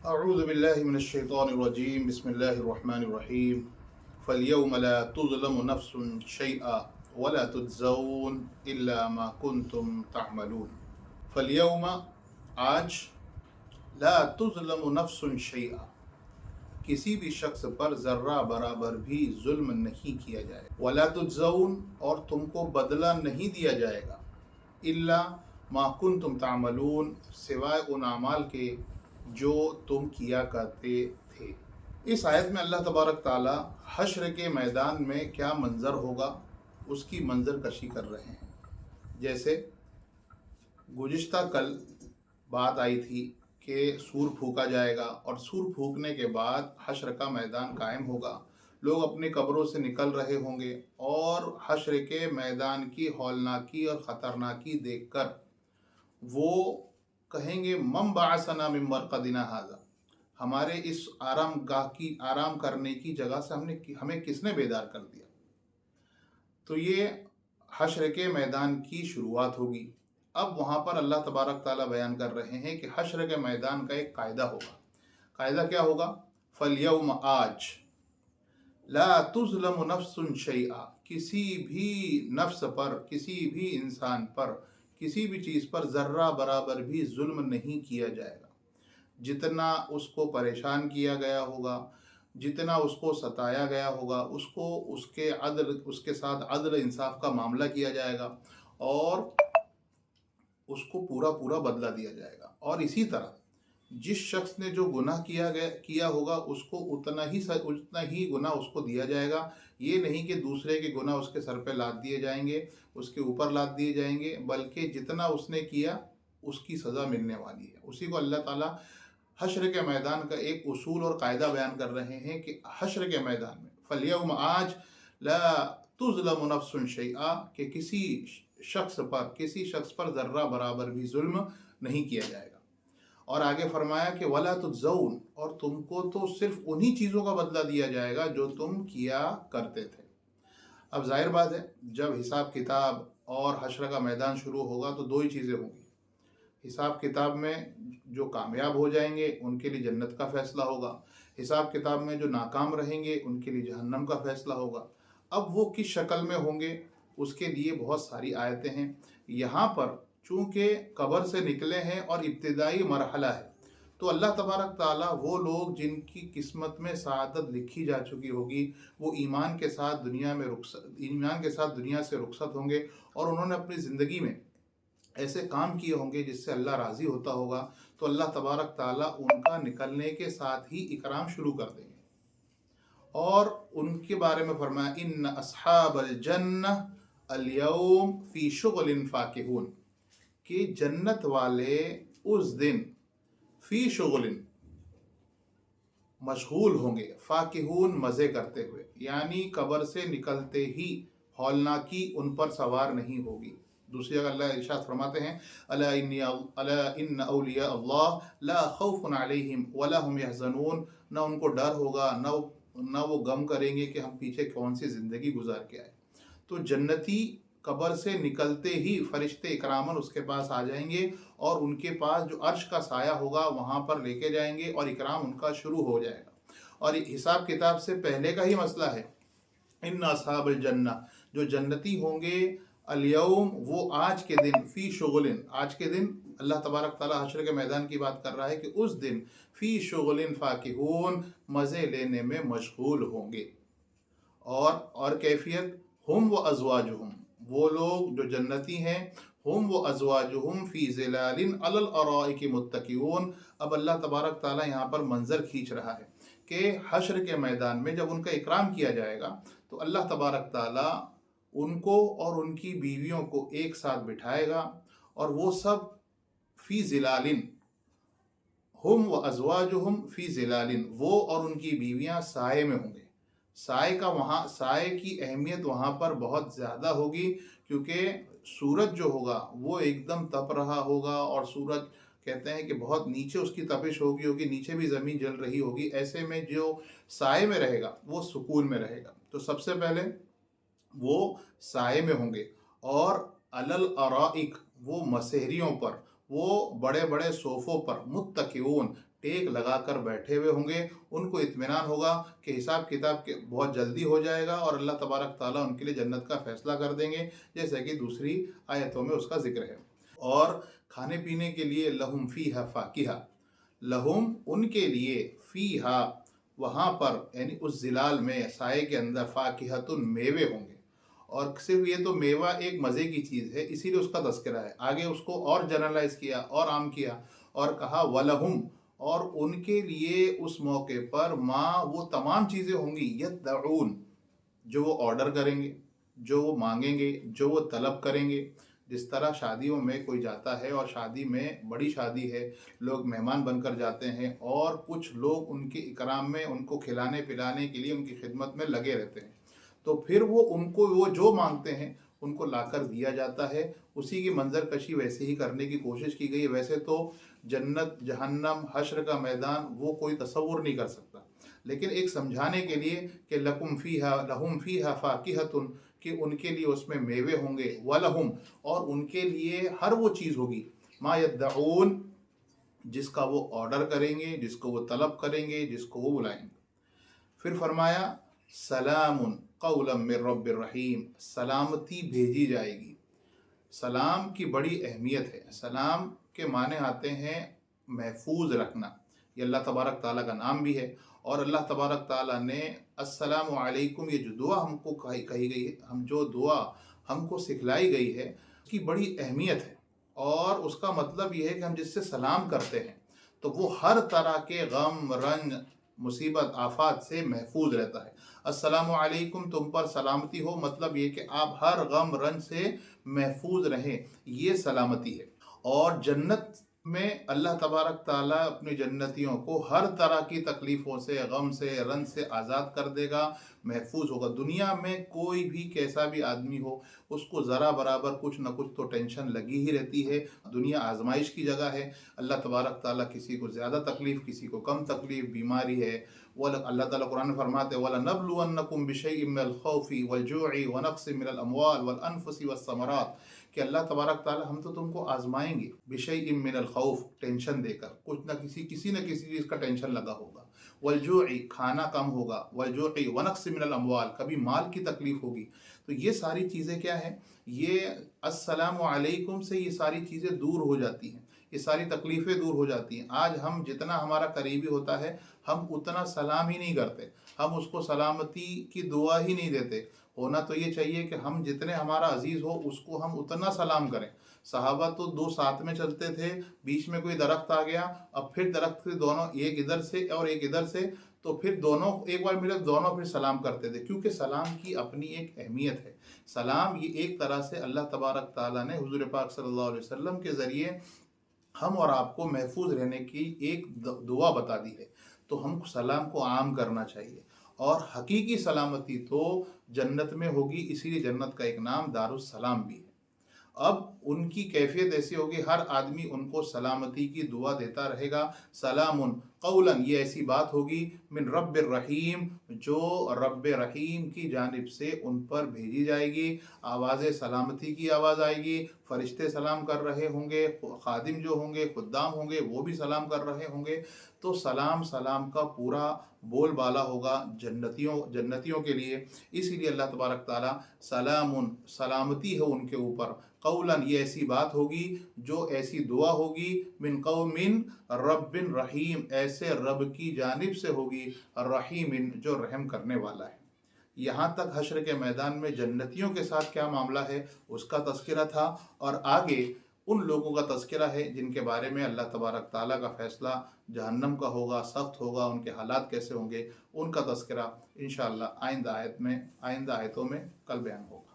أعوذ بالله من الشيطان الرجيم بسم الله الرحمن الرحيم فاليوم لا تظلم نفس شيئا ولا تجزون إلا ما كنتم تعملون فاليوم آج لا تظلم نفس شيئا کسی بھی شخص پر ذرہ برابر بھی ظلم نہیں کیا جائے ولا تجزون اور تم کو بدلہ نہیں دیا جائے گا الا ما کنتم تعملون سوائے ان اعمال کے جو تم کیا کرتے تھے۔ اس آیت میں اللہ تبارک تعالی حشر کے میدان میں کیا منظر ہوگا اس کی منظر کشی کر رہے ہیں۔ جیسے گزشتہ کل بات آئی تھی کہ سور پھونکا جائے گا اور سور پھونکنے کے بعد حشر کا میدان قائم ہوگا، لوگ اپنی قبروں سے نکل رہے ہوں گے اور حشر کے میدان کی ہولناکی اور خطرناکی دیکھ کر وہ کہیں گے من بعثنا من مرقدنا ھذا، ہمارے اس آرام گاہ کی آرام کرنے کی جگہ سے ہمیں کس نے بیدار کر دیا۔ تو یہ حشر کے میدان کی شروعات ہوگی۔ اب وہاں پر اللہ تبارک تعالیٰ بیان کر رہے ہیں کہ حشر کے میدان کا ایک قاعدہ ہوگا۔ قاعدہ کیا ہوگا؟ فَالْيَوْمَ آج لا تظلم نفس شیئا، کسی بھی نفس پر، کسی بھی انسان پر، کسی بھی چیز پر ذرہ برابر بھی ظلم نہیں کیا جائے گا۔ جتنا اس کو پریشان کیا گیا ہوگا، جتنا اس کو ستایا گیا ہوگا، اس کو اس کے ساتھ عدل انصاف کا معاملہ کیا جائے گا اور اس کو پورا بدلہ دیا جائے گا۔ اور اسی طرح جس شخص نے جو گناہ کیا ہوگا اس کو اتنا ہی گناہ اس کو دیا جائے گا۔ یہ نہیں کہ دوسرے کے گناہ اس کے سر پہ لاد دیے جائیں گے، اس کے اوپر لاد دیے جائیں گے، بلکہ جتنا اس نے کیا اس کی سزا ملنے والی ہے۔ اسی کو اللہ تعالیٰ حشر کے میدان کا ایک اصول اور قاعدہ بیان کر رہے ہیں کہ حشر کے میدان میں فَالْيَوْمَ آج لا تظلم نفس شیئا، کہ کسی شخص پر ذرہ برابر بھی ظلم نہیں کیا جائے گا۔ اور آگے فرمایا کہ وَلَا تُجْزَوْنَ، اور تم کو تو صرف انہی چیزوں کا بدلہ دیا جائے گا جو تم کیا کرتے تھے۔ اب ظاہر بات ہے جب حساب کتاب اور حشر کا میدان شروع ہوگا تو دو ہی چیزیں ہوں گی۔ حساب کتاب میں جو کامیاب ہو جائیں گے ان کے لیے جنت کا فیصلہ ہوگا، حساب کتاب میں جو ناکام رہیں گے ان کے لیے جہنم کا فیصلہ ہوگا۔ اب وہ کس شکل میں ہوں گے اس کے لیے بہت ساری آیتیں ہیں۔ یہاں پر چونکہ قبر سے نکلے ہیں اور ابتدائی مرحلہ ہے تو اللہ تبارک تعالیٰ وہ لوگ جن کی قسمت میں سعادت لکھی جا چکی ہوگی وہ ایمان کے ساتھ دنیا سے رخصت ہوں گے اور انہوں نے اپنی زندگی میں ایسے کام کیے ہوں گے جس سے اللہ راضی ہوتا ہوگا، تو اللہ تبارک تعالیٰ ان کا نکلنے کے ساتھ ہی اکرام شروع کر دیں گے۔ اور ان کے بارے میں فرمایا ان اصحاب الجنہ اليوم فی شغل فاکہون، کہ جنت والے اس دن فی شغل مشغول ہوں گے، فاکہون مزے کرتے ہوئے، یعنی قبر سے نکلتے ہی ہولناکی ان پر سوار نہیں ہوگی۔ دوسری جگہ اللہ ارشاد فرماتے ہیں الا ان اولیاء اللہ لا خوف علیہم ولا هم يحزنون، نہ ان کو ڈر ہوگا نہ وہ غم کریں گے کہ ہم پیچھے کون سی زندگی گزار کے آئے۔ تو جنتی قبر سے نکلتے ہی فرشتے اکراماً اس کے پاس آ جائیں گے اور ان کے پاس جو عرش کا سایہ ہوگا وہاں پر لے کے جائیں گے اور اکرام ان کا شروع ہو جائے گا۔ اور حساب کتاب سے پہلے کا ہی مسئلہ ہے، ان اصحاب الجنہ، جو جنتی ہوں گے، الیوم، وہ آج کے دن، فی شغل، آج کے دن اللہ تبارک تعالیٰ حشر کے میدان کی بات کر رہا ہے کہ اس دن فی شغل فاکہون، مزے لینے میں مشغول ہوں گے۔ اور کیفیت ہم و ازواجہم، وہ لوگ جو جنتی ہیں، ہم و ازواجہم فی ظلال علی الارائک متکئون۔ اب اللہ تبارک تعالیٰ یہاں پر منظر کھینچ رہا ہے کہ حشر کے میدان میں جب ان کا اکرام کیا جائے گا تو اللہ تبارک تعالیٰ ان کو اور ان کی بیویوں کو ایک ساتھ بٹھائے گا اور وہ سب فی ظلال، ہم و ازواجہم فی ظلال، وہ اور ان کی بیویاں سائے میں ہوں گے۔ سائے کی اہمیت وہاں پر بہت زیادہ ہوگی، کیونکہ سورج جو ہوگا وہ ایک دم تپ رہا ہوگا اور سورج کہتے ہیں کہ بہت نیچے اس کی تپش ہوگی، نیچے بھی زمین جل رہی ہوگی۔ ایسے میں جو سائے میں رہے گا وہ سکون میں رہے گا۔ تو سب سے پہلے وہ سائے میں ہوں گے، اور علی الارائک، وہ مسہریوں پر، وہ بڑے بڑے صوفوں پر، متکئون، टेक लगा कर बैठे हुए होंगे। उनको इत्मीनान होगा कि हिसाब किताब के बहुत जल्दी हो जाएगा और अल्लाह तबारक ताला उनके लिए जन्नत का फैसला कर देंगे, जैसे कि दूसरी आयतों में उसका जिक्र है। और खाने पीने के लिए लहुम फ़ीहा फ़ाकिहा, लहुम उनके लिए, फ़ीहा वहाँ पर यानी उस जिलाल में, साए के अंदर, फ़ाकिहतुन मेवे होंगे। और सिर्फ ये तो मेवा एक मज़े की चीज़ है, इसीलिए उसका तज़किरा है। आगे उसको और जनरलाइज किया और आम किया और कहा वलहुम, और उनके लिए उस मौके पर माँ वो तमाम चीज़ें होंगी, यद्दऊन जो वो ऑर्डर करेंगे, जो वो मांगेंगे, जो वो तलब करेंगे। जिस तरह शादियों में कोई जाता है और शादी में, बड़ी शादी है, लोग मेहमान बनकर जाते हैं और कुछ लोग उनके इकराम में, उनको खिलाने पिलाने के लिए उनकी खिदमत में लगे रहते हैं, तो फिर वो उनको वो जो मांगते हैं उनको लाकर दिया जाता है। उसी की मंजर कशी वैसे ही करने की कोशिश की गई है। वैसे तो जन्नत, जहन्नम, हश्र का मैदान वो कोई तसव्वुर नहीं कर सकता, लेकिन एक समझाने के लिए कि लकुम फ़ीहा लहुम फ़ीहा फ़ाकिहतुन, कि उनके लिए उसमें मेवे होंगे, वलहुम और उनके लिए हर वो चीज़ होगी, मा यद्दऊन जिसका वो ऑर्डर करेंगे, जिसको वो तलब करेंगे, जिसको वो बुलाएंगे। फिर फरमाया सलामुन कौलम मिर रब्बिर रहीम, सलामती भेजी जाएगी। सलाम की बड़ी अहमियत है। सलाम के माने आते हैं महफूज रखना, ये अल्लाह तबारक ताला का नाम भी है। और अल्लाह तबारक ताला ने अस्सलामु अलैकुम, ये जो दुआ हमको कही गई है, हम जो दुआ हमको सिखलाई गई है, उसकी बड़ी अहमियत है। और उसका मतलब ये है कि हम जिससे सलाम करते हैं तो वो हर तरह के गम, रंज, मुसीबत, आफात से महफूज रहता है। अस्सलामु अलैकुम, तुम पर सलामती हो, मतलब ये कि आप हर गम रंज से महफूज रहें, ये सलामती है। और जन्नत में अल्लाह तबारक ताला अपने जन्नतियों को हर तरह की तकलीफ़ों से, गम से, रंज से आज़ाद कर देगा, महफूज होगा। दुनिया में कोई भी कैसा भी आदमी हो, उसको ज़रा बराबर कुछ न कुछ तो टेंशन लगी ही रहती है। दुनिया आजमाइश की जगह है। अल्लाह तबारक ताला किसी को ज़्यादा तकलीफ़, किसी को कम तकलीफ़, बीमारी है। अल्लाह ताला कुरान में फरमाते हैं वलनब्लुवन्नकुम बिशैइन मिनल खौफि वल-जु'i व नक़्सिन मिनल अमवाल वल अनफुसि वस्समरात, कि अल्लाह तबारक ताला हम तो तुमको आजमाएंगे, बिशैइन मिनल खौफ, टेंशन देकर, कुछ ना किसी न किसी चीज़ का टेंशन लगा होगा, वल-जु'i खाना कम होगा, वल-जु'i व नक़्सिन मिनल अमवाल कभी माल की तकलीफ़ होगी। तो ये सारी चीज़ें क्या हैं, ये अस्सलामु अलैकुम से ये सारी चीज़ें दूर हो जाती हैं, ये सारी तकलीफ़ें दूर हो जाती हैं। आज हम जितना हमारा करीबी होता है, हम उतना सलाम ही नहीं करते, हम उसको सलामती की दुआ ही नहीं देते। होना तो ये चाहिए कि हम जितने हमारा अजीज़ हो उसको हम उतना सलाम करें। सहाबा तो दो साथ में चलते थे, बीच में कोई दरख्त आ गया, अब फिर दरख्त के दोनों, एक इधर से और एक इधर से, तो फिर दोनों एक बार मिले, दोनों फिर सलाम करते थे, क्योंकि सलाम की अपनी एक अहमियत है। सलाम ये एक तरह से अल्लाह तबारक ताला ने हुज़ूर पाक सल्लल्लाहु अलैहि वसल्लम के ज़रिए हम और आपको महफूज रहने की एक दुआ बता दी है। तो हमको सलाम को आम करना चाहिए। और हकीकी सलामती तो जन्नत में होगी, इसीलिए जन्नत का एक नाम दारुस सलाम भी है। अब उनकी कैफियत ऐसी होगी, हर आदमी उनको सलामती की दुआ देता रहेगा। सलामुन कौलन, ये ऐसी बात होगी, मिन रब्बिर रहीम, जो रब्ब रहीम की जानिब से उन पर भेजी जाएगी। आवाज़ सलामती की आवाज़ आएगी, फरिश्ते सलाम कर रहे होंगे, खादिम जो होंगे, खुद्दाम होंगे, वो भी सलाम कर रहे होंगे। तो सलाम, सलाम का पूरा बोलबाला होगा जन्नतियों के लिए। इसीलिए अल्लाह तबारक ताला सलामुन, सलामती है उनके ऊपर, कौलन ये ऐसी बात होगी, जो ऐसी दुआ होगी, मिन कौमिन रब्बिन रहीम, ऐसे रब की जानिब से होगी, रहीमिन जो रहम करने वाला है। यहाँ तक हश्र के मैदान में जन्नतियों के साथ क्या मामला है उसका तज़किरा था, और आगे उन लोगों का तज़किरा है जिनके बारे में अल्लाह तबारक ताला का फ़ैसला जहन्नम का होगा, सख्त होगा, उनके हालात कैसे होंगे, उनका तज़किरा इंशाअल्लाह आइंदा आयतों में कल बयान होगा।